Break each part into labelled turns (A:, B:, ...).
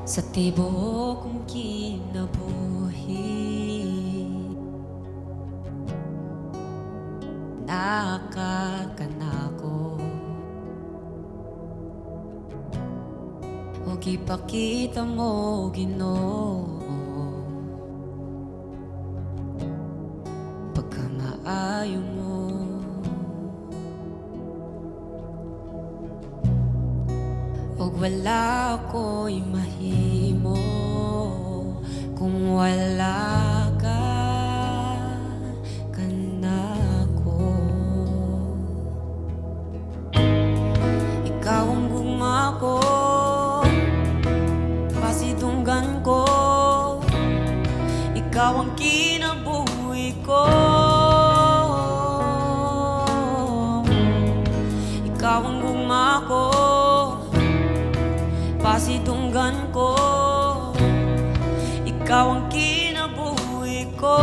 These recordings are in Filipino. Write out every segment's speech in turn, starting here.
A: Sa tibuok kong kinabuhi, nakakanako ug ipakita mo, Ginoo, pagkamaayo mo. Og wala ako'y mahimo kung wala ka kanako. Ikaw ang gugma ko, pasidunggan ko, ikaw ang kinabuhi ko. Ikaw ang gugma ko, pasidunggan ko, ikaw ang kinabuhi ko.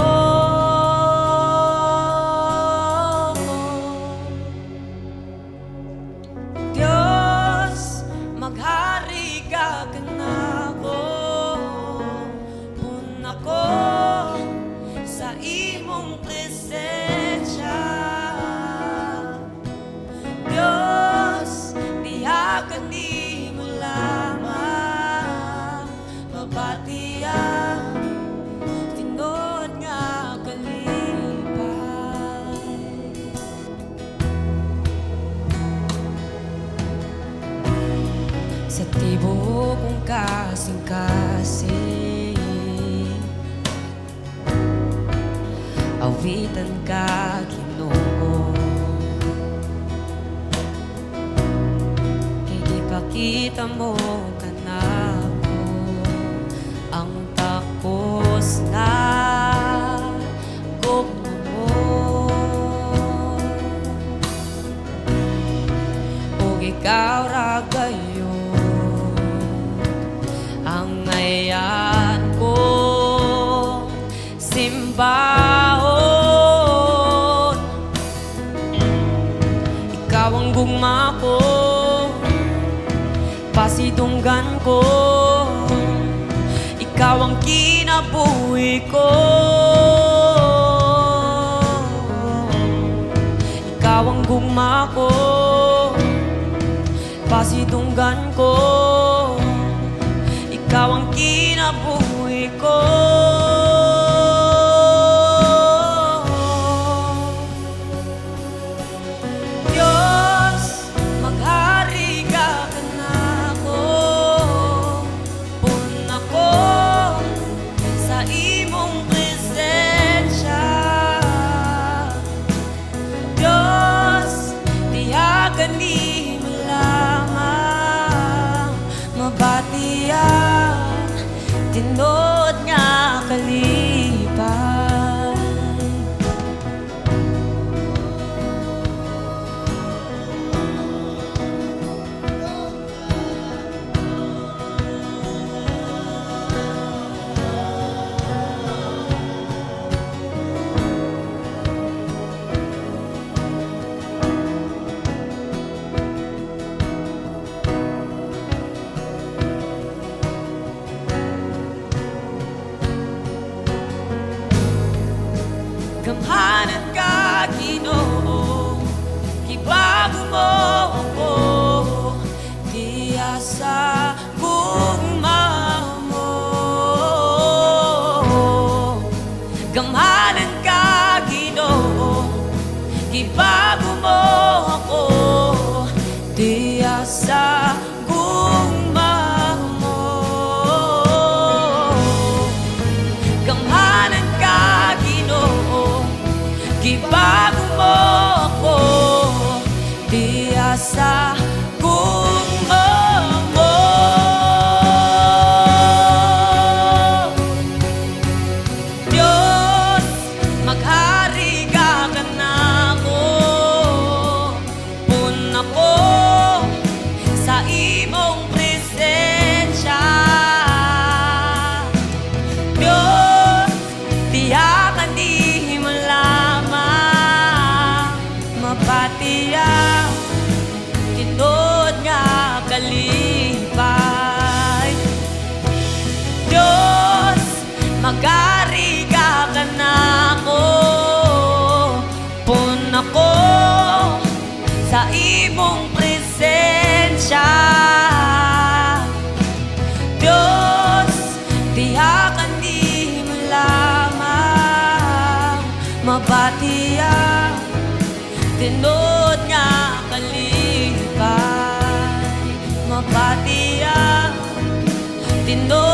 A: Diyos, maghari ka kanako, puna ko sa imong presensya. Diyos, biyakan ni Batiya, tinod nga kalipay. Sa tibuok kong kasing-kasing, awitan ka, Ginoo, kay ipakita mo kanako ang takos na gugma mo. Ug ikaw ra gayon ang ayan ko simbahon. Ikaw ang gugma ko, pasidunggan ko, ikaw ang kinabuhi ko. Ikaw ang gugma ko, pasidunggan ko, ikaw ang kinabuhi ko. Diyos, maghari ka kanako, puna ko sa imong presensya. Diyos, tiyagan ni mo lamang mabatiya, tinod nga kalipay. Gamhanan ka, Ginoo, gibago mo ako diya sa gugma mo. Gamhanan ka, Ginoo, gibago mo ako diya sa gugma mo. Gamhanan ka, Ginoo, gibago mo ako diya sa gugma mo. Diyos, maghari ka kanako, puna ko sa imong presensya. Diyos, tiyakan di mo lamang mapatiya, tinod nga kalipay. Ginoo